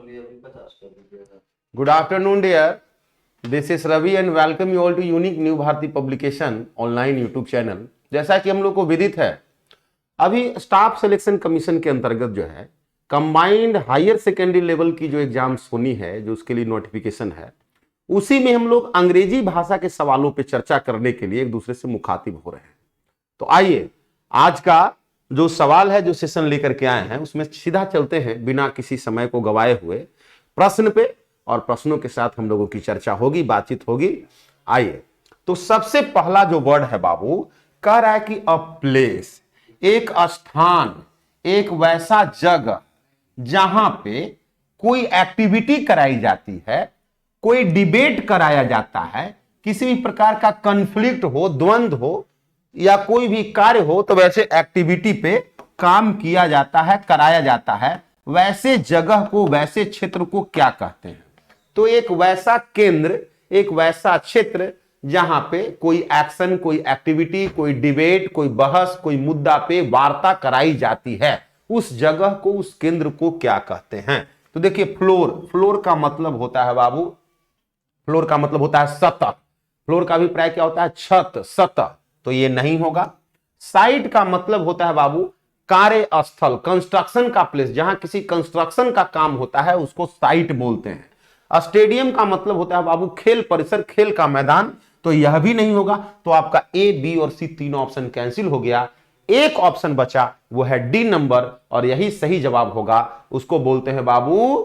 Good afternoon, dear. This is Ravi and welcome you all to unique New Bharati Publication online YouTube channel. जैसा कि हम लोग को विदित है, अभी स्टाफ सिलेक्शन कमीशन के अंतर्गत जो है कंबाइंड हायर सेकेंडरी लेवल की जो एग्जाम्स होनी है, जो उसके लिए नोटिफिकेशन है, उसी में हम लोग अंग्रेजी भाषा के सवालों पे चर्चा करने के लिए एक दूसरे से मुखातिब हो रहे हैं। तो आइए आज का जो सवाल है, जो सेशन लेकर के आए हैं, उसमें सीधा चलते हैं बिना किसी समय को गवाए हुए प्रश्न पे, और प्रश्नों के साथ हम लोगों की चर्चा होगी, बातचीत होगी। आइए, तो सबसे पहला जो वर्ड है बाबू, कह रहा है कि अ प्लेस, एक स्थान, एक वैसा जगह जहां पे कोई एक्टिविटी कराई जाती है, कोई डिबेट कराया जाता है, किसी भी प्रकार का कॉन्फ्लिक्ट हो, द्वंद्व हो या कोई भी कार्य हो, तो वैसे एक्टिविटी पे काम किया जाता है, कराया जाता है, वैसे जगह को, वैसे क्षेत्र को क्या कहते हैं? तो एक वैसा केंद्र, एक वैसा क्षेत्र जहां पे कोई एक्शन, कोई एक्टिविटी, कोई डिबेट, कोई बहस, कोई मुद्दा पे वार्ता कराई जाती है, उस जगह को, उस केंद्र को क्या कहते हैं? तो देखिए, फ्लोर, फ्लोर का मतलब होता है बाबू, फ्लोर का मतलब होता है सतह। फ्लोर का अभिप्राय क्या होता है? छत, सतह, तो ये नहीं होगा। साइट का मतलब होता है बाबू कार्यस्थल, कंस्ट्रक्शन का प्लेस, जहां किसी कंस्ट्रक्शन का काम होता है उसको साइट बोलते हैं। स्टेडियम का मतलब होता है बाबू खेल परिसर, खेल का मैदान, तो यह भी नहीं होगा। तो आपका ए, बी और सी तीनों ऑप्शन कैंसिल हो गया। एक ऑप्शन बचा, वो है डी नंबर, और यही सही जवाब होगा। उसको बोलते हैं बाबू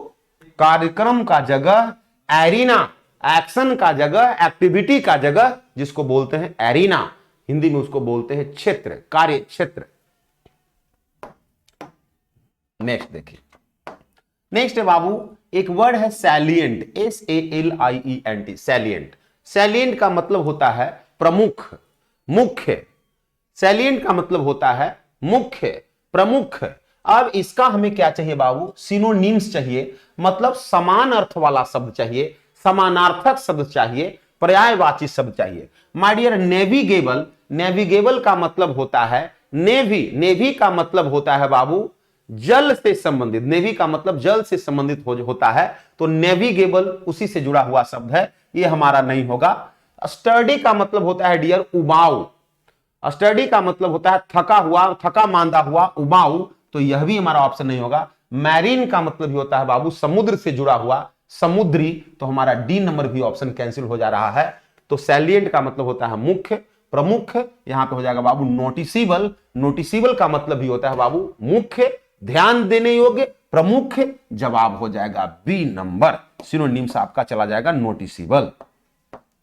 कार्यक्रम का जगह, एरिना, एक्शन का जगह, एक्टिविटी का जगह, जिसको बोलते हैं एरिना। हिंदी में उसको बोलते हैं क्षेत्र, कार्य क्षेत्र। नेक्स्ट देखिए, नेक्स्ट है बाबू, एक वर्ड है सैलिएंट, SALIENT, सैलिएंट। सैलिएंट का मतलब होता है प्रमुख, मुख्य। सैलिएंट का मतलब होता है मुख्य, प्रमुख। अब इसका हमें क्या चाहिए बाबू? सिनोनिम्स चाहिए, मतलब समान अर्थ वाला शब्द चाहिए, समानार्थक शब्द चाहिए, पर्यायवाची शब्द चाहिए। माय डियर, नेविगेबल, नेविगेबल का मतलब होता है नेवी, नेवी का मतलब होता है बाबू जल से संबंधित, नेवी का मतलब जल से संबंधित होता है, तो नेविगेबल उसी से जुड़ा हुआ शब्द है, ये हमारा नहीं होगा। स्टडी का मतलब होता है डियर उबाऊ, स्टडी का मतलब होता है थका हुआ, थका मांदा हुआ, उबाऊ, तो यह भी हमारा ऑप्शन नहीं होगा। मैरीन का मतलब भी होता है बाबू समुद्र से जुड़ा हुआ, समुद्री, तो हमारा डी नंबर भी ऑप्शन कैंसिल हो जा रहा है। तो सैलिएंट का मतलब होता है मुख्य, प्रमुख, यहां पे हो जाएगा बाबू नोटिसेबल। नोटिसेबल का मतलब भी होता है बाबू मुख्य, ध्यान देने योग्य, प्रमुख, जवाब हो जाएगा बी नंबर। सिनोनिम्स आपका चला जाएगा नोटिसेबल।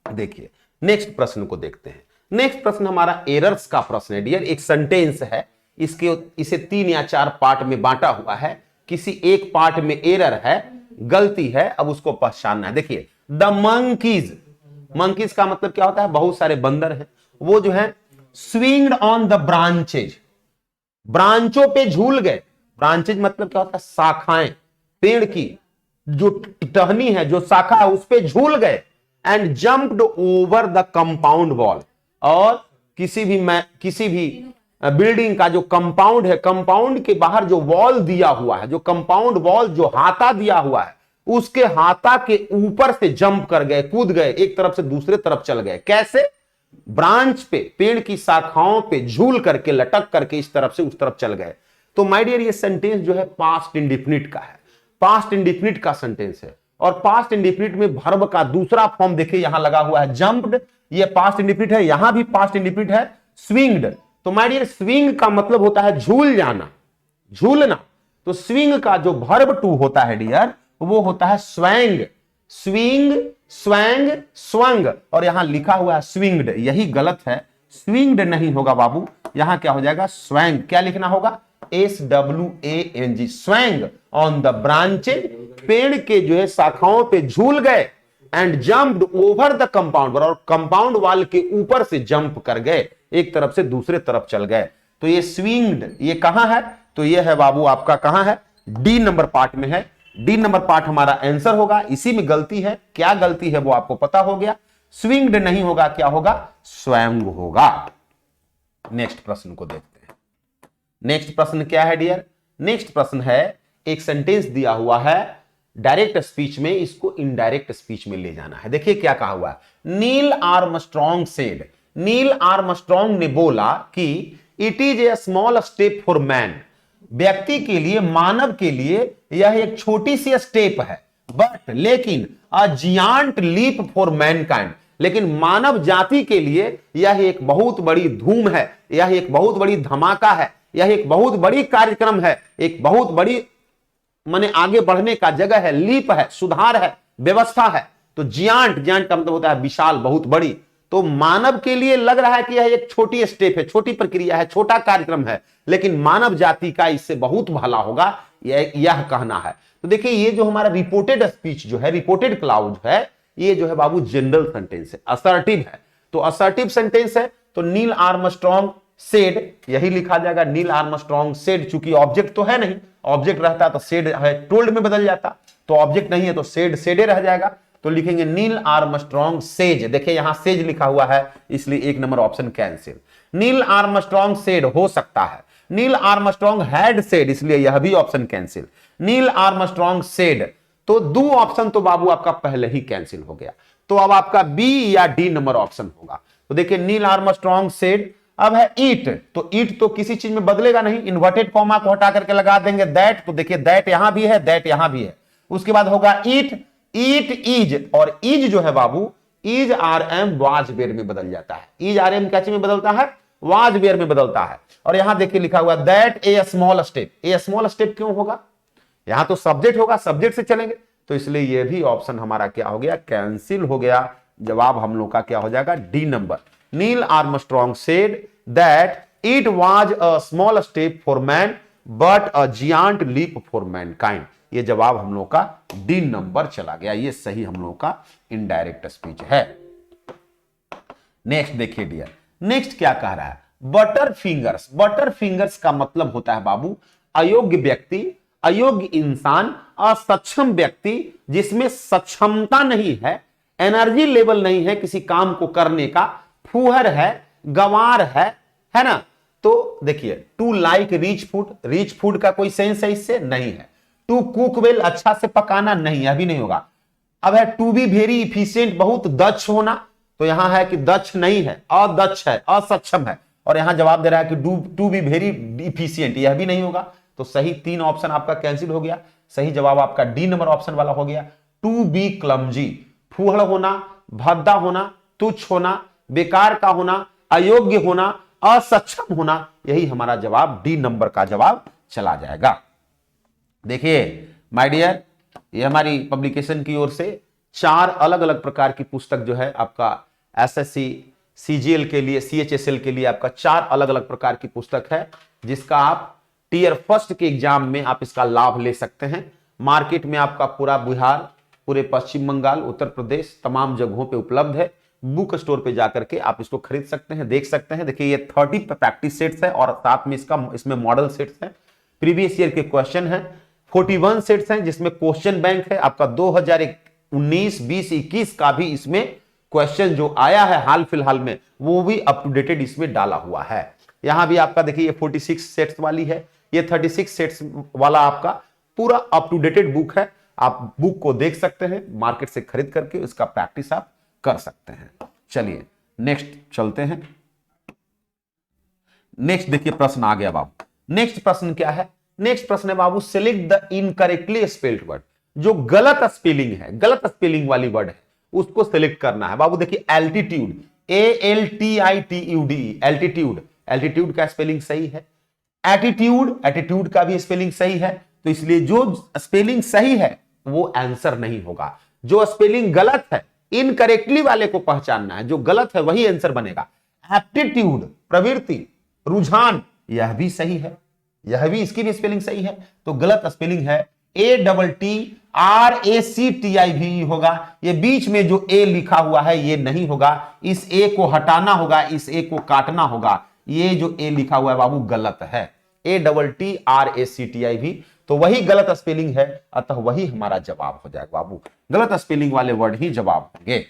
देखिए, नेक्स्ट प्रश्न को देखते हैं। नेक्स्ट प्रश्न हमारा एरर्स का प्रश्न है डियर। एक सेंटेंस है, इसे 3 या 4 पार्ट में बांटा हुआ है, किसी एक पार्ट में एरर है, गलती है, अब उसको पहचानना है। देखिए, द मंकीज, मंकीज का मतलब क्या होता है? बहुत सारे बंदर हैं, वो जो है स्विंग्ड ऑन द ब्रांचेज, ब्रांचों पे झूल गए। ब्रांचेज मतलब क्या होता है? शाखाएं, पेड़ की जो टहनी है, जो शाखा है, उस पे झूल गए। And jumped over the compound wall, और किसी भी बिल्डिंग का जो कंपाउंड है, कंपाउंड के बाहर जो वॉल दिया हुआ है, जो कंपाउंड वॉल, जो हाता दिया हुआ है, उसके हाता के ऊपर से जंप कर गए, कूद गए, एक तरफ से दूसरे तरफ चल गए। कैसे? ब्रांच पे, पेड़ की शाखाओं पे झूल करके, लटक करके इस तरफ से उस तरफ चल गए। तो माय डियर, ये सेंटेंस जो है पास्ट इंडिफिनिट का है, पास्ट इंडिफिनिट का सेंटेंस है। और पास्ट इंडिफिनिट में वर्ब का दूसरा फॉर्म देखिए, यहां लगा हुआ है जंप्ड, ये पास्ट इंडिफिनिट है, यहां भी पास्ट इंडिफिनिट है स्विंग्ड। तो माय डियर, स्विंग का मतलब होता है झूल जाना, झूलना। तो स्विंग का जो वर्ब टू होता है डियर, वो होता है स्वैंग, स्विंग, स्वैंग, स्वंग, और यहां लिखा हुआ है स्विंग्ड, यही गलत है, स्विंग्ड नहीं होगा बाबू, यहां क्या हो जाएगा? स्वैंग। क्या लिखना होगा? SWANG, swing on the branches, पेड़ के जो है शाखाओं पे झूल गए। And jumped over the compound wall, और कंपाउंड वॉल के ऊपर से जंप कर गए, एक तरफ से दूसरे तरफ चल गए। तो ये स्विंग्ड, ये कहां है? तो ये है बाबू आपका, कहां है? डी नंबर पार्ट में है। डी नंबर पार्ट हमारा आंसर होगा। इसी में गलती है, क्या गलती है वो आपको पता हो गया। स्विंग्ड नहीं होगा, क्या होगा? स्वैंग होगा। नेक्स्ट प्रश्न को देखते हैं। नेक्स्ट प्रश्न क्या है डियर? नेक्स्ट प्रश्न है, एक सेंटेंस दिया हुआ है, डायरेक्ट स्पीच में इसको इनडायरेक्ट स्पीच में ले जाना है। देखिए क्या कहा हुआ है, नील आर्मस्ट्रॉन्ग सेड, नील आर्मस्ट्रॉन्ग ने बोला कि it is a small step for man, व्यक्ति के लिए, मानव के लिए यह एक छोटी सी स्टेप है, बट लेकिन अ जियांट लीप फॉर मैनकाइंड, लेकिन मानव जाति के लिए यह एक बहुत बड़ी धूम है, यह एक बहुत बड़ी धमाका है, यह एक बहुत बड़ी कार्यक्रम है, एक बहुत बड़ी माने आगे बढ़ने का जगह है, लीप है, सुधार है, व्यवस्था है। तो जियांट, जियांट का मतलब होता है विशाल, बहुत बड़ी। तो मानव के लिए लग रहा है कि यह एक छोटी स्टेप है, छोटी प्रक्रिया है, छोटा कार्यक्रम है, लेकिन मानव जाति का इससे बहुत भला होगा, यह कहना है। तो देखिए ये जो हमारा रिपोर्टेड स्पीच जो है, रिपोर्टेड क्लाउड है, ये जो है बाबू जनरल सेंटेंस है, असर्टिव है। तो असर्टिव सेंटेंस है तो नील आर्मस्ट्रॉन्ग सेड, यही लिखा जाएगा, नील आर्मस्ट्रॉन्ग सेड। चूंकि ऑब्जेक्ट तो है नहीं, ऑब्जेक्ट रहता तो सेड है टोल्ड में बदल जाता, तो ऑब्जेक्ट नहीं है तो सेड सेडे रह जाएगा। तो लिखेंगे नील आर्मस्ट्रॉन्ग सेज, देखिए यहां सेज लिखा हुआ है इसलिए एक नंबर ऑप्शन कैंसिल। नील आर्मस्ट्रॉन्ग सेड हो सकता है, नील आर्मस्ट्रॉन्ग हैड सेड, इसलिए यह भी ऑप्शन कैंसिल। नील आर्मस्ट्रॉन्ग सेड, तो दो ऑप्शन तो बाबू आपका पहले ही कैंसिल हो गया, तो अब आपका बी या डी नंबर ऑप्शन होगा। तो देखिए नील आर्मस्ट्रॉन्ग सेड, अब है ईट, तो ईट तो किसी चीज में बदलेगा नहीं, इन्वर्टेड कॉमा को हटा करके लगा देंगे दैट, तो देखिए दैट यहां भी है, दैट यहां भी है। उसके बाद होगा ईट, ईट इज, और इज जो है बाबू is are am was were में बदल जाता है, इज आर एम क्या चीज में बदलता है, वाज वेयर में बदलता है। और यहां देखिए लिखा हुआ that A small step, A small step क्यों होगा, यहां तो सब्जेक्ट होगा, सब्जेक्ट से चलेंगे, तो इसलिए यह भी ऑप्शन हमारा क्या हो गया, कैंसिल हो गया। जवाब हम लोग का क्या हो जाएगा, D number. Neil Armstrong said that it was a small step for man but a giant leap for mankind, ये जवाब हम लोग का डी नंबर चला गया, ये सही हम लोग का इनडायरेक्ट स्पीच है। नेक्स्ट देखिए डियर, नेक्स्ट क्या कह रहा है, बटर फिंगर्स, बटर फिंगर्स का मतलब होता है बाबू अयोग्य व्यक्ति, अयोग्य इंसान, असक्षम व्यक्ति, जिसमें सक्षमता नहीं है, एनर्जी लेवल नहीं है किसी काम को करने का, फूहर है, गंवार है ना। तो देखिए to like rich food, rich food का कोई सेंस है इससे नहीं है। टू कुक वेल, अच्छा से पकाना, नहीं अभी नहीं होगा। अब है टू बी वेरी इफिशियंट, बहुत दक्ष होना, तो यहां है कि दक्ष नहीं है, अदक्ष है, असक्षम है। और यहां जवाब दे रहा है कि टू बी वेरी इफिशियंट, यह भी नहीं होगा। तो सही तीन ऑप्शन आपका कैंसिल हो गया, सही जवाब आपका डी नंबर ऑप्शन वाला हो गया। टू बी क्लमजी, फूहड़ होना, भद्दा होना, तुच्छ होना, बेकार का होना, अयोग्य होना, असक्षम होना, यही हमारा जवाब डी नंबर का जवाब चला जाएगा। देखिए माय डियर, ये हमारी पब्लिकेशन की ओर से 4 अलग अलग प्रकार की पुस्तक जो है आपका एसएससी सीजीएल के लिए, सीएचएसएल के लिए आपका 4 अलग अलग प्रकार की पुस्तक है, जिसका आप टीयर फर्स्ट के एग्जाम में आप इसका लाभ ले सकते हैं। मार्केट में आपका पूरा बिहार, पूरे पश्चिम बंगाल, उत्तर प्रदेश, तमाम जगहों पे उपलब्ध है। बुक स्टोर पे जाकर के आप इसको खरीद सकते हैं, देख सकते हैं। देखिए ये 30 प्रैक्टिस सेट्स है और साथ में इसमें मॉडल सेट्स हैं, प्रीवियस ईयर के क्वेश्चन हैं, 41 सेट्स हैं जिसमें क्वेश्चन बैंक है आपका 2019, 20, 21 का भी इसमें क्वेश्चन जो आया है हाल फिलहाल में वो भी अप टू डेटेड इसमें डाला हुआ है। यहां भी आपका देखिए ये 46 सेट्स वाली है, ये 36 सेट्स वाला आपका पूरा अप टू डेटेड बुक है। आप बुक को देख सकते हैं, मार्केट से खरीद करके इसका प्रैक्टिस आप कर सकते हैं। चलिए नेक्स्ट चलते हैं। नेक्स्ट देखिए प्रश्न आ गया बाबू। नेक्स्ट प्रश्न क्या है, नेक्स्ट प्रश्न है बाबू select the incorrectly spelled word, जो गलत स्पेलिंग है, गलत स्पेलिंग वाली वर्ड है उसको सेलेक्ट करना है बाबू। देखिए एल्टीट्यूड, ALTITUD, एल्टीट्यूड, एल्टीट्यूड का स्पेलिंग सही है। एटीट्यूड, एटीट्यूड का भी स्पेलिंग सही है, तो इसलिए जो स्पेलिंग सही है वो आंसर नहीं होगा। जो स्पेलिंग गलत है, इनकरेक्टली वाले को पहचानना है, जो गलत है वही आंसर बनेगा। एप्टीट्यूड, प्रवृत्ति, रुझान, यह भी सही है, यह भी इसकी भी स्पेलिंग सही है, तो गलत स्पेलिंग है ATTRACTIVE होगा। ये बीच में जो ए लिखा हुआ है ये नहीं होगा, इस ए को हटाना होगा, इस ए को काटना होगा। ये जो ए लिखा हुआ है बाबू गलत है, ATTRACTIV, तो वही गलत स्पेलिंग है, अतः वही हमारा जवाब हो जाएगा बाबू। गलत स्पेलिंग वाले वर्ड ही जवाब होंगे।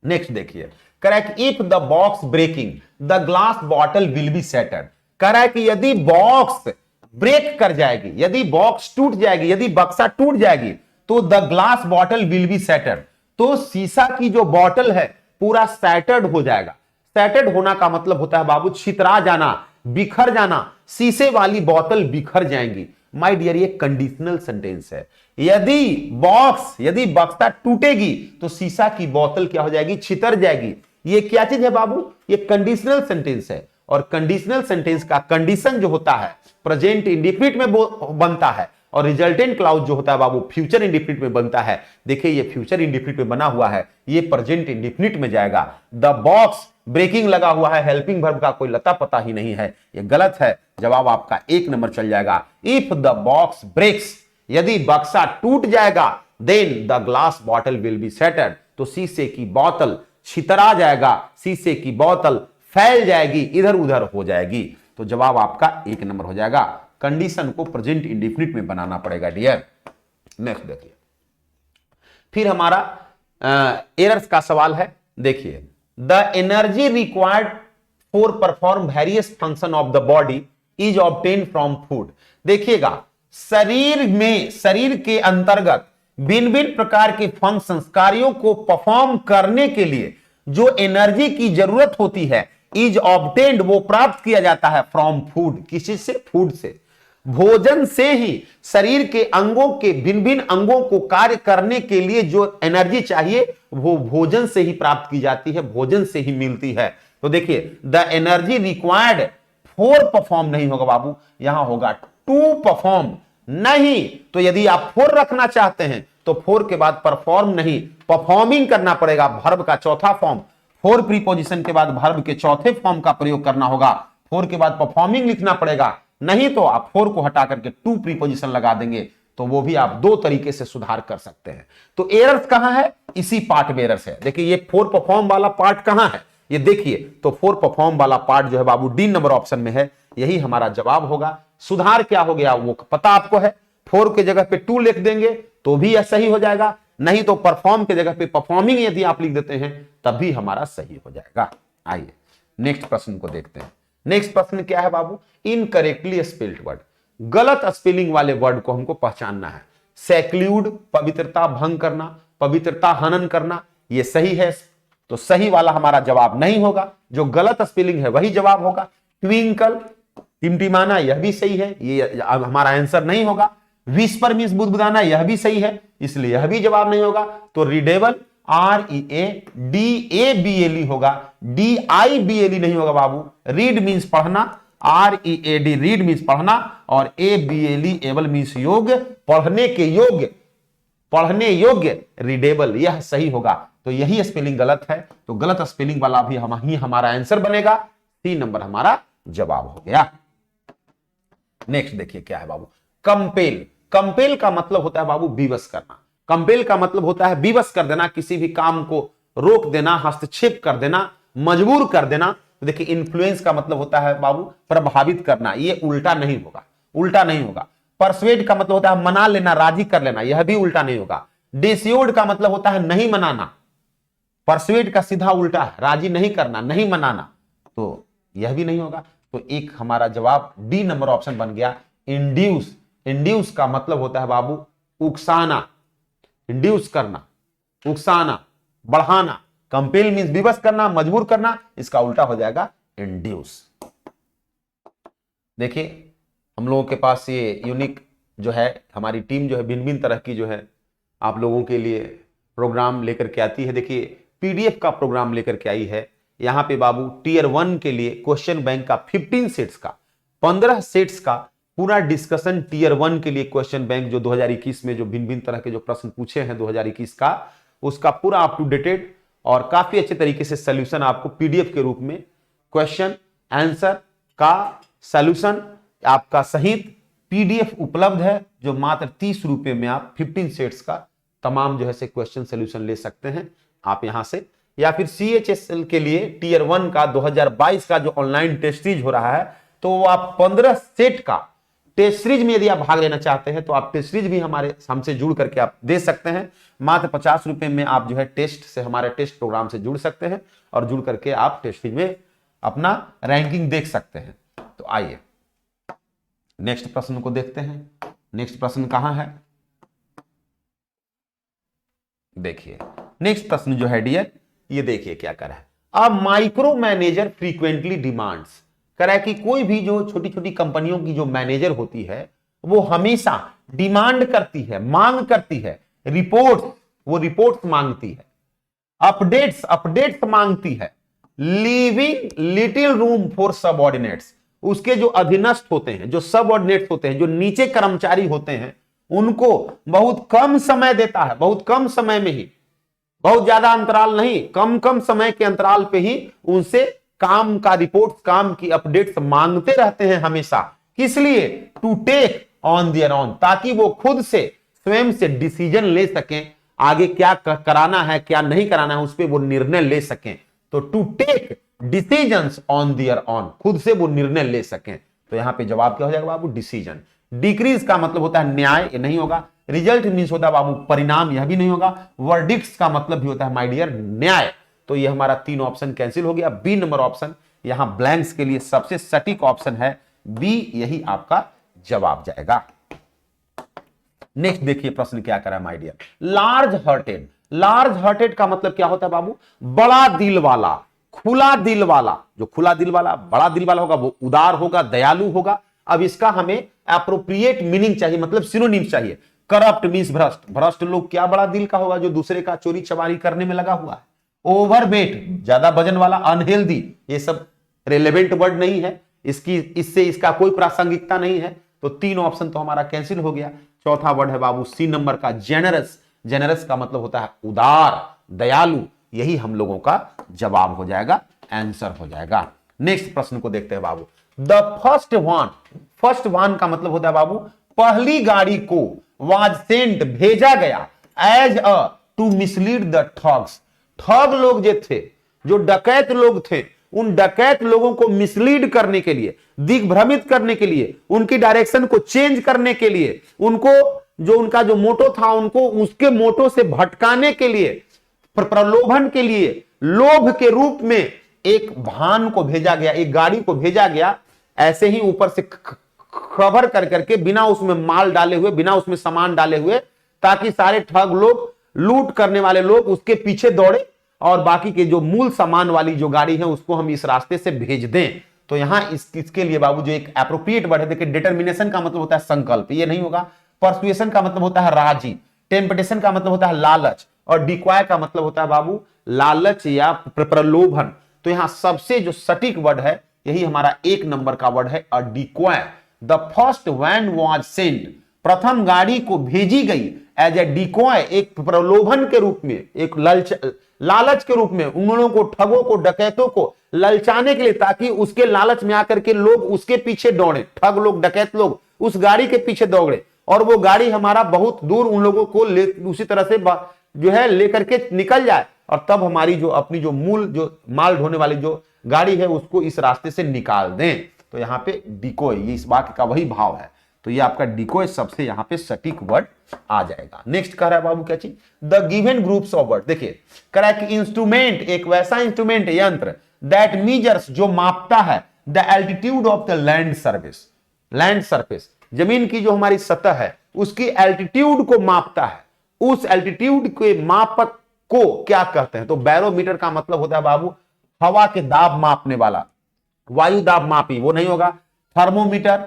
नेक्स्ट देखिए, correct if the box breaking the glass bottle will be shattered. Correct यदि बॉक्स ब्रेक कर जाएगी, यदि बॉक्स टूट जाएगी, यदि बक्सा टूट जाएगी तो the glass bottle will be shattered, तो शीशा की जो बॉटल है पूरा सैटर्ड हो जाएगा। सैटर्ड होना का मतलब होता है बाबू छितरा जाना, बिखर जाना, शीशे वाली बोतल बिखर जाएंगी। माय डियर ये कंडीशनल सेंटेंस है। यदि बक्सा टूटेगी तो शीशा की बोतल क्या हो जाएगी, छितर जाएगी। ये क्या चीज है बाबू, ये कंडीशनल सेंटेंस है। और कंडीशनल सेंटेंस का कंडीशन जो होता है प्रेजेंट इंडिफिनिट में बनता है, और रिजल्टेंट क्लाउज जो होता है बाबू फ्यूचर इंडिफिनिट में बनता है। देखिए ये फ्यूचर इंडिफिनिट में बना हुआ है, ये प्रेजेंट इंडिफिनिट में जाएगा। द बॉक्स ब्रेकिंग लगा हुआ है, हेल्पिंग वर्ब का कोई लता पता ही नहीं है, ये गलत है। जवाब आपका 1 नंबर चल जाएगा। इफ द बॉक्स ब्रेक्स, यदि बक्सा टूट जाएगा, then the glass bottle will be shattered, तो शीशे की बोतल छितरा जाएगा, शीशे की बोतल फैल जाएगी, इधर उधर हो जाएगी। तो जवाब आपका 1 नंबर हो जाएगा। कंडीशन को प्रेजेंट इंडिफिनिट में बनाना पड़ेगा डियर। नेक्स्ट देखिए, फिर हमारा एरर्स का सवाल है। देखिए, the energy required for perform various function of the body is obtain from food. देखिएगा, शरीर के अंतर्गत भिन्न भिन्न प्रकार के फंक्शंस, कार्यों को परफॉर्म करने के लिए जो एनर्जी की जरूरत होती है, इज ऑब्टेन्ड वो प्राप्त किया जाता है फ्रॉम फूड, किसी से, फूड से। भोजन से ही शरीर के अंगों के भिन्न भिन्न अंगों को कार्य करने के लिए जो एनर्जी चाहिए वो भोजन से ही प्राप्त की जाती है, भोजन से ही मिलती है। तो देखिए, the energy required for perform नहीं होगा बाबू, यहां होगा टू परफॉर्म। नहीं तो यदि आप फोर रखना चाहते हैं तो फोर के बाद परफॉर्म नहीं, परफॉर्मिंग करना पड़ेगा, वर्ब का चौथा फॉर्म। फोर प्रीपोजिशन के बाद वर्ब के चौथे फॉर्म का प्रयोग करना होगा, फोर के बाद परफॉर्मिंग लिखना पड़ेगा। नहीं तो आप फोर को हटा करके टू प्रीपोजिशन लगा देंगे, तो वो भी आप दो तरीके से सुधार कर सकते हैं। तो एरर्स कहां है, इसी पार्ट में एरर्स है। देखिए ये फोर परफॉर्म वाला पार्ट कहां है, ये देखिए, तो फोर परफॉर्म वाला पार्ट जो है बाबू डी नंबर ऑप्शन में है, यही हमारा जवाब होगा। सुधार क्या हो गया वो पता आपको है, फोर के जगह पे टू लिख देंगे तो भी यह सही हो जाएगा, नहीं तो परफॉर्म के जगह पे परफॉर्मिंग यदि आप लिख देते हैं तब भी हमारा सही हो जाएगा। आइए नेक्स्ट प्रश्न को देखते हैं। नेक्स्ट प्रश्न क्या है बाबू, इनकरेक्टली स्पेल्ड वर्ड, गलत स्पेलिंग वाले वर्ड को हमको पहचानना है। सेक्लूड पवित्रता भंग करना, पवित्रता हनन करना, ये सही है, तो सही वाला हमारा जवाब नहीं होगा, जो गलत स्पेलिंग है वही जवाब होगा। ट्विंकल टिमटिमाना, यह भी सही है, ये हमारा आंसर नहीं होगा। विस्पर मींस बुदबुदाना, यह भी सही है, इसलिए यह भी जवाब नहीं होगा। तो रीडेबल READABLE होगा, DIBLE नहीं होगा बाबू। रीड मींस पढ़ना, READ रीड मींस पढ़ना, और ABLE एबल मींस योग्य, पढ़ने के योग्य, पढ़ने योग्य, रीडेबल, यह सही होगा। तो यही स्पेलिंग गलत है, तो गलत स्पेलिंग वाला भी हमारा आंसर बनेगा। 3 नंबर हमारा जवाब हो गया। नेक्स्ट देखिए क्या है बाबू, कंपेल। कंपेल का मतलब होता है बाबू विवश करना। कंपेल का मतलब होता है विवश कर देना, किसी भी काम को रोक देना, हस्तक्षेप कर देना, मजबूर कर देना। तो देखिए इन्फ्लुएंस का मतलब होता है बाबू प्रभावित करना, ये उल्टा नहीं होगा, उल्टा नहीं होगा। परसुएड का मतलब होता है मना लेना, राजी कर लेना, यह भी उल्टा नहीं होगा। डिस्यूड का मतलब होता है नहीं मनाना, परसुएड का सीधा उल्टा है, राजी नहीं करना, नहीं मनाना, तो यह भी नहीं होगा। तो एक हमारा जवाब डी नंबर ऑप्शन बन गया, इंड्यूस। इंड्यूस का मतलब होता है बाबू उकसाना, इंड्यूस करना, उकसाना, बढ़ाना। कंपेल मींस विवश करना, मजबूर करना, इसका उल्टा हो जाएगा इंड्यूस। देखिए हम लोगों के पास ये यूनिक जो है, हमारी टीम जो है भिन्न भिन्न तरह की जो है आप लोगों के लिए प्रोग्राम लेकर के आती है। देखिए पीडीएफ का प्रोग्राम लेकर के आई है। यहां पे बाबू टीयर 1 के लिए क्वेश्चन बैंक का 15 सेट्स का, 15 सेट्स का पूरा डिस्कशन टीयर 1 के लिए क्वेश्चन बैंक जो 2021 में जो भिन्न भिन्न तरह के जो प्रश्न पूछे हैं 2021 का, उसका पूरा अप टू डेटेड और काफी अच्छे तरीके से सोल्यूशन आपको पीडीएफ के रूप में, क्वेश्चन आंसर का सोल्यूशन आपका सहित पीडीएफ उपलब्ध है, जो मात्र 30 रुपए में आप 15 सेट्स का तमाम जो है से क्वेश्चन सोल्यूशन ले सकते हैं आप यहां से। या फिर CHSL के लिए टीयर 1 का 2022 का जो ऑनलाइन टेस्ट सीरीज हो रहा है, तो वो आप 15 सेट का टेस्ट सीरीज में यदि आप भाग लेना चाहते हैं तो आप टेस्ट सीरीज भी हमसे जुड़ करके आप दे सकते हैं। मात्र 50 रुपए में आप जो है टेस्ट से, हमारे टेस्ट प्रोग्राम से जुड़ सकते हैं और जुड़ करके आप टेस्ट सीरीज में अपना रैंकिंग देख सकते हैं। तो आइए नेक्स्ट प्रश्न को देखते हैं। नेक्स्ट प्रश्न कहां है, देखिए नेक्स्ट प्रश्न जो है डियर, ये देखिए क्या कर रहा है। A micro manager frequently demands, कह रहा है कि कोई भी जो छोटी छोटी कंपनियों की जो मैनेजर होती है वो हमेशा डिमांड करती है, मांग करती है रिपोर्ट्स, वो रिपोर्ट्स मांगती है, अपडेट्स मांगती है, leaving little room for subordinates, उसके जो अधीनस्थ होते हैं, जो सबऑर्डिनेट्स होते हैं, जो नीचे कर्मचारी होते हैं, उनको बहुत कम समय देता है, बहुत कम समय में ही, बहुत ज्यादा अंतराल नहीं, कम कम समय के अंतराल पे ही उनसे काम का रिपोर्ट, काम की अपडेट्स मांगते रहते हैं हमेशा। किस लिए? To take on their own, ताकि वो खुद से स्वयं से डिसीजन ले सकें, आगे क्या कराना है क्या नहीं कराना है उस पर वो निर्णय ले सकें। तो to take decisions on their own, खुद से वो निर्णय ले सकें। तो यहां पे जवाब क्या हो जाएगा बाबू? डिसीजन। डिक्रीज का मतलब होता है न्याय, ये नहीं होगा। रिजल्ट मींस होता है बाबू परिणाम, यह भी नहीं होगा। वर्डिक्ट्स का मतलब भी होता है माय डियर न्याय। तो ये हमारा 3 ऑप्शन कैंसिल हो गया। बी नंबर ऑप्शन यहां ब्लैंक्स के लिए सबसे सटीक ऑप्शन है बी, यही आपका जवाब जाएगा। नेक्स्ट देखिए प्रश्न क्या करा my dear. Large hearted, large hearted का मतलब क्या होता है बाबू? बड़ा दिल वाला, खुला दिल वाला। जो खुला दिल वाला, बड़ा दिल वाला होगा वो उदार होगा, दयालु होगा। अब इसका हमें एप्रोप्रिएट मीनिंग चाहिए, मतलब सिनोनिम चाहिए। करप्ट मींस भ्रष्ट, भ्रष्ट लोग क्या बड़ा दिल का होगा? जो दूसरे का चोरी चमारी करने में लगा हुआ है। ओवरवेट, ज्यादा वजन वाला। अनहेल्दी, ये सब रेलेवेंट वर्ड नहीं है, इससे इसका कोई प्रासंगिकता नहीं है। तो 3 ऑप्शन तो हमारा कैंसिल हो गया। चौथा वर्ड है बाबू सी नंबर का जेनरस। जेनरस का मतलब होता है उदार, दयालु। यही हम लोगों का जवाब हो जाएगा, आंसर हो जाएगा। नेक्स्ट प्रश्न को देखते हैं बाबू। The first one, first one का मतलब होता है बाबू पहली गाड़ी को, वाज सेंट भेजा गया, as a to mislead the thugs. ठग लोग जो थे, जो डकैत लोग थे, उन डकैत लोगों को मिसलीड करने के लिए, दिग्भ्रमित करने के लिए, उनकी डायरेक्शन को चेंज करने के लिए, उनको जो उनका जो मोटो था उनको उसके मोटो से भटकाने के लिए, प्रलोभन के लिए, लोभ के रूप में एक वाहन को भेजा गया, एक गाड़ी को भेजा गया, ऐसे ही ऊपर से खबर कर करके, बिना उसमें माल डाले हुए, बिना उसमें सामान डाले हुए, ताकि सारे ठग लोग, लूट करने वाले लोग उसके पीछे दौड़े और बाकी के जो मूल सामान वाली जो गाड़ी है उसको हम इस रास्ते से भेज दें। तो यहां इसके लिए बाबू जो एक एप्रोप्रिएट वर्ड है, देखिए डिटर्मिनेशन का मतलब होता है संकल्प, ये नहीं होगा। परसुएशन का मतलब होता है राजी। टेम्पटेशन का मतलब होता है लालच। और डिक्वाय का मतलब होता है बाबू लालच या प्रलोभन। तो यहां सबसे जो सटीक वर्ड है यही हमारा 1 नंबर का वर्ड है, a decoy. The first van was sent, प्रथम गाड़ी को भेजी गई, एज ए डिक्वाय, एक प्रलोभन के रूप में, एक लालच के रूप में, उन लोगों को, ठगों को, डकैतों को ललचाने के लिए, ताकि उसके लालच में आकर के लोग उसके पीछे दौड़े, ठग लोग, डकैत लोग उस गाड़ी के पीछे दौड़े, और वो गाड़ी हमारा बहुत दूर उन लोगों को उसी तरह से जो है लेकर के निकल जाए, और तब हमारी जो अपनी जो मूल जो माल ढोने वाली जो गाड़ी है उसको इस रास्ते से निकाल दें। तो यहाँ पे डिकोय, ये इस वाक्य का वही भाव है। तो ये आपका डिकोय सबसे यहाँ पे सटीक वर्ड आ जाएगा। नेक्स्ट कह रहा है बाबू क्या चीज? The given groups of word. देखिए कह रहा है कि इंस्ट्रूमेंट, एक वैसा इंस्ट्रूमेंट, यंत्र, दैट मीजर्स, जो मापता है, the altitude of the land surface, land surface, जमीन की जो हमारी सतह है उसकी एल्टीट्यूड को मापता है। उस एल्टीट्यूड के मापक को क्या कहते हैं? तो बैरोमीटर का मतलब होता है बाबू हवा के दाब मापने वाला, वायु दाब मापी, वो नहीं होगा। थर्मोमीटर,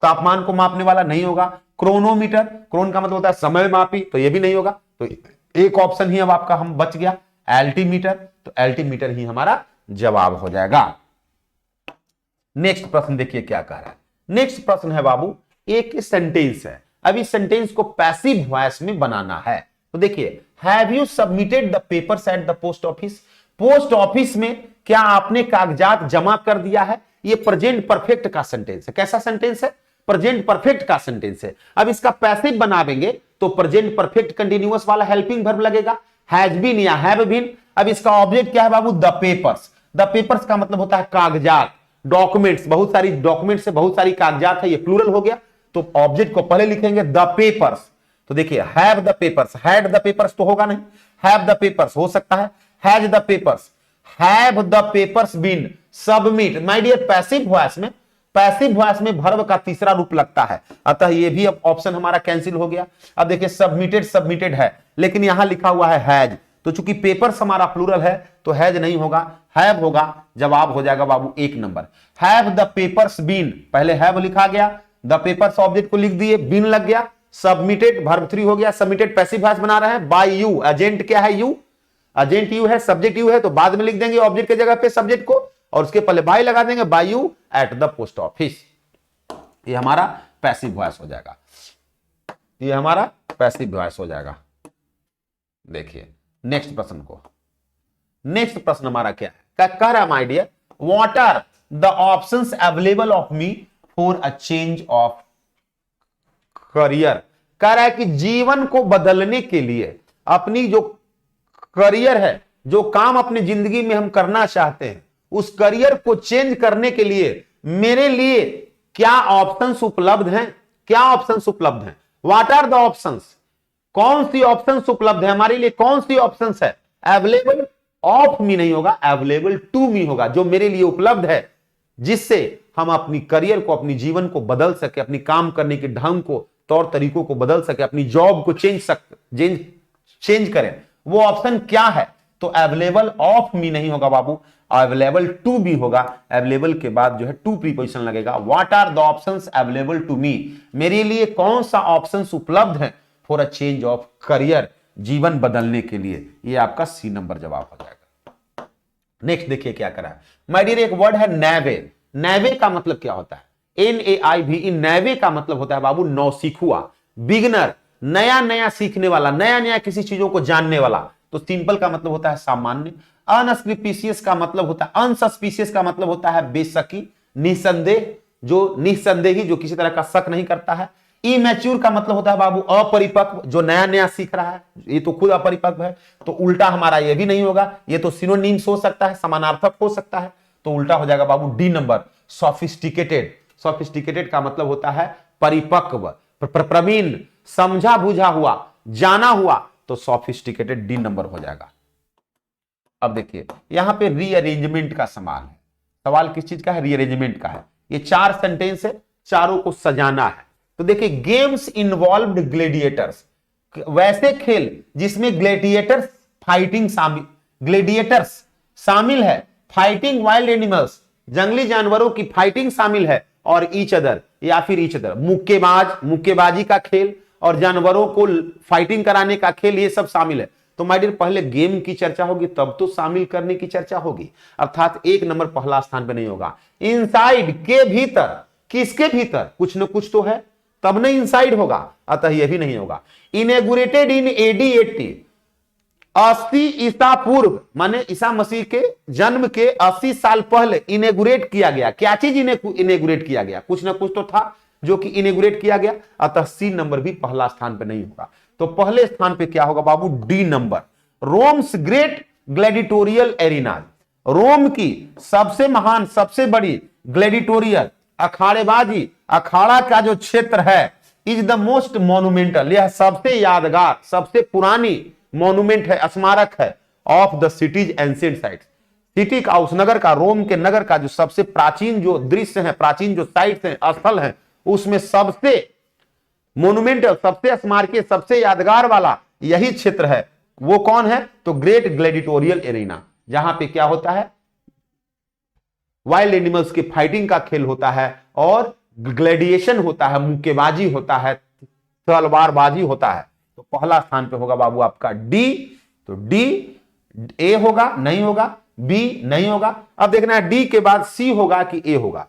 तापमान को मापने वाला, नहीं होगा। क्रोनोमीटर, क्रोन का मतलब होता है समय मापी, तो ये भी नहीं होगा। तो एक ऑप्शन ही अब आपका हम बच गया, एल्टीमीटर। तो एल्टीमीटर ही हमारा जवाब हो जाएगा। नेक्स्ट प्रश्न देखिए क्या कह रहा है। नेक्स्ट प्रश्न है बाबू, एक सेंटेंस है, अब इस सेंटेंस को पैसिव वॉइस में बनाना है। तो देखिए, have you submitted the papers eight the post office? Post office में क्या आपने कागजात जमा कर दिया है? ये प्रेजेंट परफेक्ट का सेंटेंस है। कैसा सेंटेंस है? प्रेजेंट परफेक्ट का सेंटेंस है। अब इसका पैसिव बनावेंगे तो प्रेजेंट परफेक्ट कंटीन्यूअस वाला हेल्पिंग वर्ब लगेगा, हैज बीन या हैव बीन। अब इसका ऑब्जेक्ट क्या है बाबू? The papers. द पेपर्स का मतलब होता है कागजात, डॉक्यूमेंट्स, बहुत सारी डॉक्यूमेंट्स से बहुत सारी कागजात है, ये प्लूरल हो गया। तो ऑब्जेक्ट को पहले लिखेंगे द पेपर्स। तो देखिए have the papers, had the papers तो होगा नहीं, हैव द पेपर्स हो सकता है, has the papers, have the papers been submit. My dear passive voice में पैसिव वॉइस में वर्ब का तीसरा रूप लगता है, अतः ये भी अब ऑप्शन हमारा कैंसिल हो गया। अब देखिए सबमिटेड सबमिटेड है, लेकिन यहां लिखा हुआ है हैज, तो चूंकि पेपर्स हमारा प्लूरल है तो हैज नहीं होगा, हैव होगा। जवाब हो जाएगा बाबू 1 number. Have the papers been, पहले हैव लिखा गया, द पेपर्स ऑब्जेक्ट को लिख दिए, बीन लग गया, सबमिटेड वर्ब 3 हो गया, सबमिटेड पैसिव वॉइस बना रहे हैं, बाय यू, एजेंट क्या है यू, एजेंट यू है, सब्जेक्ट यू है, तो बाद में लिख देंगे ऑब्जेक्ट की जगह पे सब्जेक्ट को और उसके पहले बाय लगा देंगे, by you at the post office. ये हमारा पैसिव वॉइस हो जाएगा, ये हमारा पैसिव वॉइस हो जाएगा। देखिए नेक्स्ट प्रश्न को, नेक्स्ट प्रश्न हमारा क्या है, कह रहा है my dear what are the options available of me for a change of career. कह रहा है कि जीवन को बदलने के लिए, अपनी जो करियर है, जो काम अपनी जिंदगी में हम करना चाहते हैं, उस करियर को चेंज करने के लिए मेरे लिए क्या ऑप्शंस उपलब्ध हैं, क्या ऑप्शंस उपलब्ध हैं, व्हाट आर द ऑप्शंस, कौन सी ऑप्शंस उपलब्ध है हमारे लिए, कौन सी ऑप्शंस है, अवेलेबल ऑफ मी नहीं होगा, अवेलेबल टू मी होगा, जो मेरे लिए उपलब्ध है, जिससे हम अपनी करियर को, अपनी जीवन को बदल सके, अपनी काम करने के ढंग को, तौर तरीकों को बदल सके, अपनी जॉब को चेंज करें। वो ऑप्शन क्या है, तो अवेलेबल ऑफ मी नहीं होगा बाबू, अवेलेबल टू बी होगा। अवेलेबल के बाद जो है टू प्रीपोजिशन लगेगा। What are the options available to me, मेरे लिए कौन सा ऑप्शंस उपलब्ध है for a change of career, जीवन बदलने के लिए। ये आपका सी नंबर जवाब हो जाएगा। नेक्स्ट देखिए क्या करा है माय डियर, एक वर्ड है नैवे। नैवे का मतलब क्या होता है, NAIVE, नैवे का मतलब होता है बाबू नौसिखुआ, बिगनर, नया नया सीखने वाला, नया नया किसी चीजों को जानने वाला। तो सिंपल का मतलब होता है सामान्य, अनसस्पिशियस का मतलब होता है, अनसस्पिशियस का मतलब होता है बेशकी, निसंदेह, जो निसंदेही, जो किसी तरह का शक नहीं करता है। इमैच्योर का मतलब होता है बाबू अपरिपक्व, जो नया नया सीख रहा है, ये तो खुद अपरिपक्व है, तो उल्टा हमारा ये भी नहीं होगा, ये तो सिनोनिम्स हो सकता है, समानार्थक हो सकता है, तो उल्टा हो जाएगा बाबू डी नंबर, सोफिस्टिकेटेड। सोफिस्टिकेटेड का मतलब होता है परिपक्व, प्रवीण, समझा बुझा हुआ, जाना हुआ, तो सोफिस्टिकेटेड डी नंबर हो जाएगा। अब देखिए यहां पे रीअरेंजमेंट का सवाल है, सवाल किस चीज का है, रीअरेंजमेंट का है। ये 4 सेंटेंस है, चारों को सजाना है। तो देखिए गेम्स इन्वॉल्व्ड ग्लेडिएटर्स, वैसे खेल जिसमें ग्लेडिएटर्स फाइटिंग शामिल, ग्लेडिएटर्स शामिल है, फाइटिंग वाइल्ड एनिमल्स, जंगली जानवरों की फाइटिंग शामिल है, और ईच अदर या फिर ईच अदर, मुक्केबाजी का खेल और जानवरों को फाइटिंग कराने का खेल, ये सब शामिल है। तो माय डियर पहले गेम की चर्चा होगी तब तो शामिल करने की चर्चा होगी, अर्थात 1 नंबर पहला स्थान पे नहीं होगा। इनसाइड के भीतर, किसके भीतर, कुछ न कुछ तो है, तब नहीं इनसाइड होगा, अतः यह भी नहीं होगा। इनेगुरेटेड इन AD 80, 80 ईसा पूर्व, माने ईसा मसीह के जन्म के 80 साल पहले इनेगुरेट किया गया। क्या चीज इनेगुरेट किया गया, कुछ ना कुछ तो था जो कि इनेगुरेट किया गया, अतः सी नंबर भी पहला स्थान पे नहीं होगा। तो पहले स्थान पे क्या होगा बाबू, D number, Rome's great gladiatorial arena, Rome की सबसे महान, सबसे बड़ी ग्लैडिटोरियल, अखाड़ेबाजी, अखाड़ा का जो क्षेत्र है, इज द मोस्ट मोन्यूमेंटल, यह सबसे यादगार, सबसे पुरानी मोन्यूमेंट है, स्मारक है, of the cities ancient sites, city का, उस नगर का, रोम के नगर का जो सबसे प्राचीन जो दृश्य है, प्राचीन जो साइट्स हैं, स्थल हैं, उसमें सबसे मोन्यूमेंटल, सबसे स्मारकीय, सबसे यादगार वाला यही क्षेत्र है। वो कौन है, तो ग्रेट ग्लैडिटोरियल एरिना, जहां पे क्या होता है, वाइल्ड एनिमल्स की फाइटिंग का खेल होता है और ग्लैडिएशन होता है, मुक्केबाजी होता है, तलवारबाजी होता है। तो पहला स्थान पे होगा बाबू आपका डी, तो डी, ए होगा नहीं होगा, बी नहीं होगा। अब देखना है डी के बाद सी होगा कि ए होगा।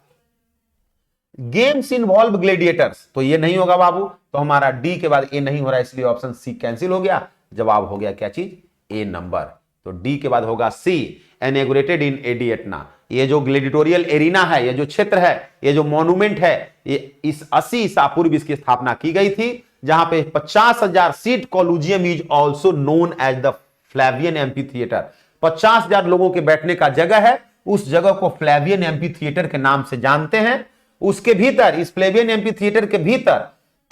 गेम्स इन्वॉल्व ग्लेडिएटर्स, तो ये नहीं होगा बाबू, तो हमारा डी के बाद ए नहीं हो रहा है, इसलिए ऑप्शन सी कैंसिल हो गया। जवाब हो गया क्या चीज, ए नंबर। तो डी के बाद होगा सी, इनॉग्रेटेड इन AD 80, ये जो ग्लेडिटोरियल एरिना है, ये जो क्षेत्र है, ये जो मॉन्यूमेंट है, ये इस 80 ईसा पूर्व इसकी स्थापना की गई थी, जहां पे 50,000 seat Colosseum is also known as the Flavian amphitheatre, 50,000 लोगों के बैठने का जगह है, उस जगह को फ्लैवियन एम्पी थिएटर के नाम से जानते हैं। उसके भीतर, इस फ्लैवियन एम्पी थिएटर के भीतर,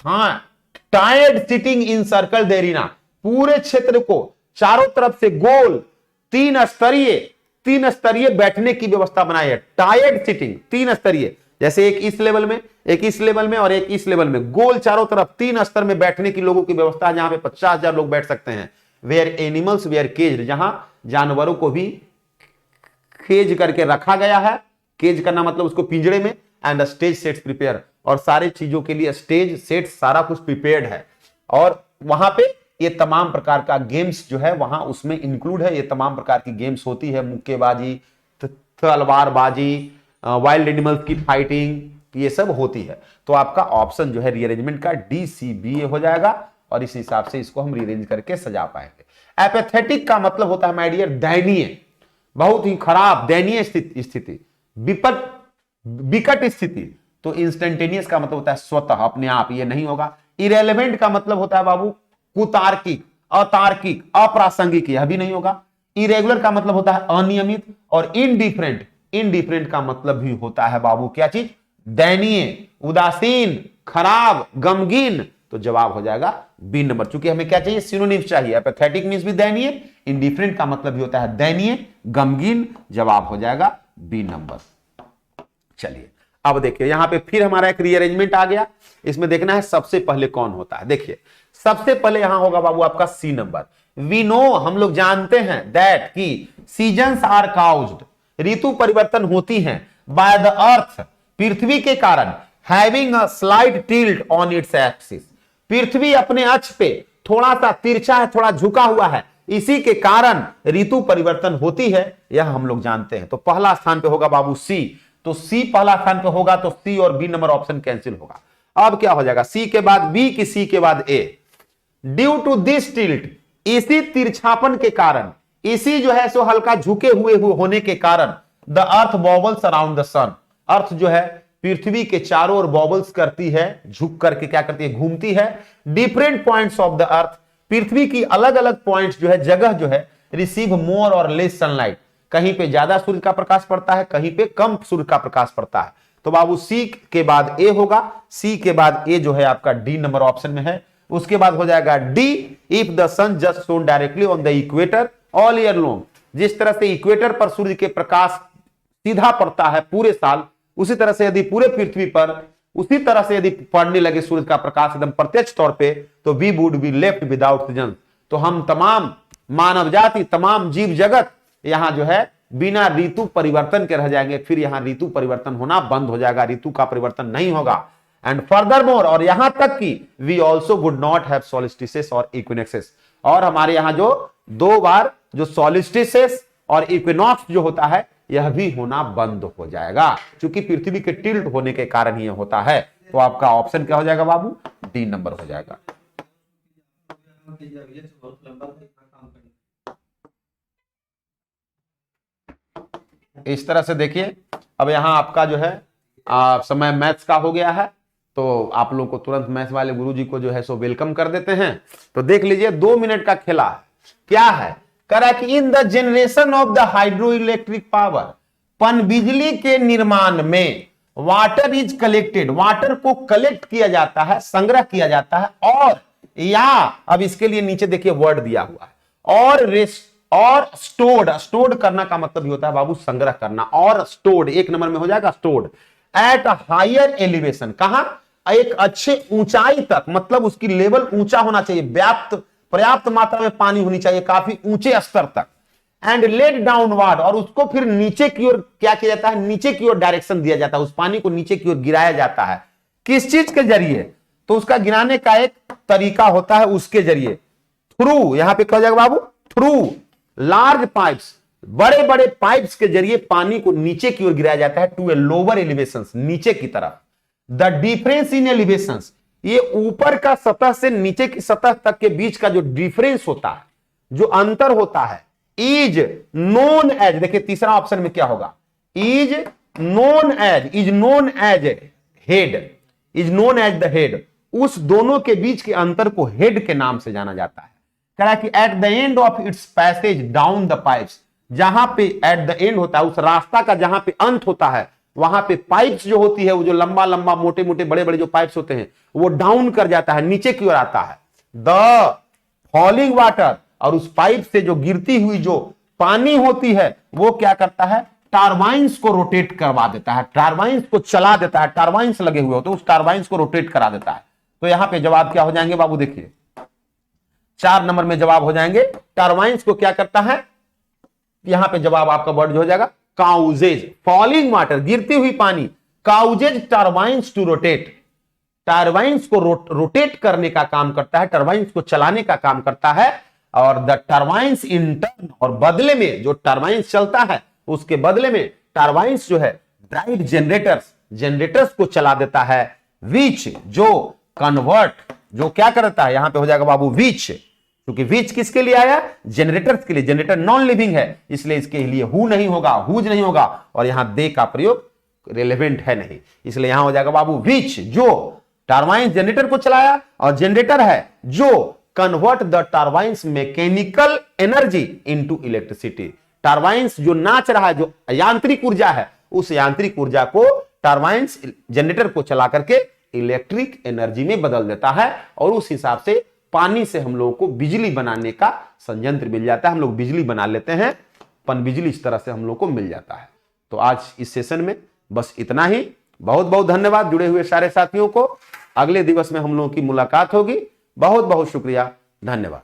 हाँ, tired sitting in circle the arena, पूरे क्षेत्र को चारों तरफ से गोल 3 स्तरीय बैठने की व्यवस्था बनाई है। टायर्ड सिटिंग 3 स्तरीय, जैसे एक इस लेवल में, एक इस लेवल में और एक इस लेवल में, गोल चारों तरफ 3 स्तर में बैठने की लोगों की व्यवस्था है, जहां पे 50,000 लोग बैठ सकते हैं। वेयर एनिमल्स वेयर केज, जहां जानवरों को भी केज करके रखा गया है। केज करना मतलब उसको पिंजरे में। एंड स्टेज सेट्स प्रिपेयर, और सारे चीजों के लिए स्टेज सेट सारा कुछ प्रिपेयर्ड है। और वहां पे ये तमाम प्रकार का गेम्स जो है वहां उसमें इंक्लूड है। ये तमाम प्रकार की गेम्स होती है, मुक्केबाजी, तलवारबाजी, वाइल्ड एनिमल्स की फाइटिंग, ये सब होती है। तो आपका ऑप्शन जो है रीअरेंजमेंट का DCBA हो जाएगा, और इस हिसाब से इसको हम रीअरेंज करके सजा पाएंगे। एपैथेटिक का मतलब होता है माय डियर दयनीय, बहुत ही खराब, दयनीय स्थिति, विकट स्थिति। तो इंस्टेंटेनियस का मतलब होता है स्वतः, अपने आप, ये नहीं होगा। इरेलेवेंट का मतलब होता है बाबू कुतार्किक, अतार्किक, अप्रासंगिक, यह भी नहीं होगा। इरेगुलर का मतलब होता है अनियमित। और इनडिफरेंट, इनडिफरेंट का मतलब भी होता है बाबू क्या चीज, दयनीय, उदासीन, खराब, गमगीन। तो जवाब हो जाएगा बी नंबर। चूंकि हमें क्या चाहिए, सिनोनिम चाहिए। एपैथेटिक मींस भी दयनीय, इनडिफरेंट का मतलब भी होता है दयनीय, गमगीन। जवाब हो जाएगा बी नंबर। चलिए अब देखिए यहां पे फिर हमारा एक रीअरेंजमेंट आ गया। इसमें देखना है सबसे पहले कौन होता है। देखिए सबसे पहले यहां होगा बाबू आपका सी नंबर। वी नो, हम लोग जानते हैं दैट कि सीजन्स आर काउज्ड, ऋतु परिवर्तन होती हैं, बाय द अर्थ, पृथ्वी के कारण, having a slight tilt on its axis, पृथ्वी अपने अक्ष पे थोड़ा सा तिरछा है, थोड़ा झुका हुआ है, इसी के कारण ऋतु परिवर्तन होती है, यह हम लोग जानते हैं। तो पहला स्थान पे होगा बाबू सी। तो सी पहला स्थान पे होगा, तो सी और बी नंबर ऑप्शन कैंसिल होगा। अब क्या हो जाएगा, सी के बाद बी की सी के बाद ए। ड्यू टू दिस टिल्ट, इसी तिरछापन के कारण, इसी जो है सो हल्का झुके हुए होने के कारण, द अर्थ बॉबल्स अराउंड द सन, अर्थ जो है पृथ्वी के चारों ओर बॉबल्स करती है, झुक करके क्या करती है, घूमती है। Different points of the earth, पृथ्वी की अलग अलग पॉइंट्स जो है, जगह जो है, रिसीव मोर और लेस सनलाइट, कहीं पे ज्यादा सूर्य का प्रकाश पड़ता है, कहीं पे कम सूर्य का प्रकाश पड़ता है। तो बाबू सी के बाद ए होगा, सी के बाद ए जो है आपका डी नंबर ऑप्शन में है। उसके बाद हो जाएगा D, if the sun just shone directly on the equator all year long, जिस तरह से इक्वेटर पर सूर्य के प्रकाश सीधा पड़ता है पूरे साल, उसी तरह से यदि पूरे पृथ्वी पर उसी तरह से यदि पड़ने लगे सूर्य का प्रकाश एकदम प्रत्यक्ष तौर पे, तो we would be left without season, तो हम तमाम मानव जाति, तमाम जीव जगत यहां जो है बिना ऋतु परिवर्तन के रह जाएंगे। फिर यहां ऋतु परिवर्तन होना बंद हो जाएगा, ऋतु का परिवर्तन नहीं होगा। एंड फर्दर मोर, और यहां तक कि we also would not have solstices और इक्विनेक्सेस, और हमारे यहां जो 2 बार जो सॉलिस्टिसेस और इक्विनॉक्स जो होता है, यह भी होना बंद हो जाएगा, क्योंकि पृथ्वी के टिल्ट होने के कारण यह होता है। तो आपका ऑप्शन क्या हो जाएगा बाबू, डी नंबर हो जाएगा। इस तरह से देखिए, अब यहां आपका जो है समय मैथ्स का हो गया है, तो आप लोगों को तुरंत मैथ्स वाले गुरुजी को जो है सो वेलकम कर देते हैं। तो देख लीजिए 2 मिनट का खेला है। क्या है, करा कि in the generation of the hydro electric power, पनबिजली के निर्माण में वाटर इज कलेक्टेड, वाटर को कलेक्ट किया जाता है, संग्रह किया जाता है, और या अब इसके लिए नीचे देखिए वर्ड दिया हुआ है, और स्टोर्ड, स्टोर्ड करना का मतलब ही होता है बाबू संग्रह करना, और स्टोर्ड 1 नंबर में हो जाएगा stored at a higher elevation, कहां, एक अच्छे ऊंचाई तक, मतलब उसकी लेवल ऊंचा होना चाहिए, पर्याप्त मात्रा में पानी होनी चाहिए, काफी ऊंचे स्तर तक। एंड लेट डाउनवर्ड, और उसको फिर नीचे की ओर क्या किया जाता है, नीचे की ओर डायरेक्शन दिया जाता है, उस पानी को नीचे की ओर गिराया जाता है। किस चीज के जरिए, तो उसका गिराने का एक तरीका होता है, उसके जरिए, थ्रू, यहां पे क्या हो जाएगा बाबू, थ्रू लार्ज पाइप्स, बड़े बड़े पाइप्स के जरिए पानी को नीचे की ओर गिराया जाता है, टू ए लोअर एलिवेशन, नीचे की तरफ। द डिफरेंस इन एलिवेशन, ये ऊपर का सतह से नीचे की सतह तक के बीच का जो डिफरेंस होता है, जो अंतर होता है, इज नोन एज, देखिए तीसरा ऑप्शन में क्या होगा, is known as head, is known as the head, उस दोनों के बीच के अंतर को हेड के नाम से जाना जाता है। कहा कि at the end of its passage down the pipes, जहां पे एट द एंड होता है, उस रास्ता का जहां पे अंत होता है, वहां पे पाइप्स जो होती है, वो जो लंबा लंबा मोटे मोटे बड़े बड़े जो पाइप्स होते हैं, वो डाउन कर जाता है, नीचे की ओर आता है। द फॉलिंग वाटर, और उस पाइप से जो गिरती हुई जो पानी होती है, वो क्या करता है, टर्बाइंस को रोटेट करवा देता है, टर्बाइंस को चला देता है, टर्बाइंस लगे हुए हो तो उस टर्बाइंस को रोटेट करा देता है। तो यहां पे जवाब क्या हो जाएंगे बाबू, देखिए 4 नंबर में जवाब हो जाएंगे, टर्बाइंस को क्या करता है, यहां पे जवाब आपका वर्ड हो जाएगा काउजेज, फॉलिंग वाटर, गिरती हुई पानी, causes turbines to rotate, turbines को रोटेट करने का काम करता है, टर्बाइंस को चलाने का काम करता है। और द टर्बाइंस इन टर्न, और बदले में जो टर्बाइंस चलता है उसके बदले में टर्बाइंस जो है ड्राइव जनरेटर्स, जनरेटर्स को चला देता है, विच जो कन्वर्ट, जो क्या करता है, यहां पे हो जाएगा बाबू विच, क्योंकि विच किसके लिए आया, जनरेटर्स के लिए, जनरेटर नॉन लिविंग है इसलिए इसके लिए हु नहीं होगा, हुज नहीं होगा, और यहां दे का प्रयोग रिलेवेंट है नहीं, इसलिए यहां हो जाएगा बाबू विच जो टर्बाइन जनरेटर को चलाया, और जनरेटर है जो convert the turbines mechanical energy into electricity, turbines जो नाच रहा है, जो यांत्रिक ऊर्जा है, उस यांत्रिक ऊर्जा को टर्बाइंस जनरेटर को चला करके इलेक्ट्रिक एनर्जी में बदल देता है, और उस हिसाब से पानी से हम लोगों को बिजली बनाने का संयंत्र मिल जाता है, हम लोग बिजली बना लेते हैं, पनबिजली इस तरह से हम लोग को मिल जाता है। तो आज इस सेशन में बस इतना ही, बहुत बहुत धन्यवाद जुड़े हुए सारे साथियों को, अगले दिवस में हम लोगों की मुलाकात होगी, बहुत बहुत शुक्रिया, धन्यवाद।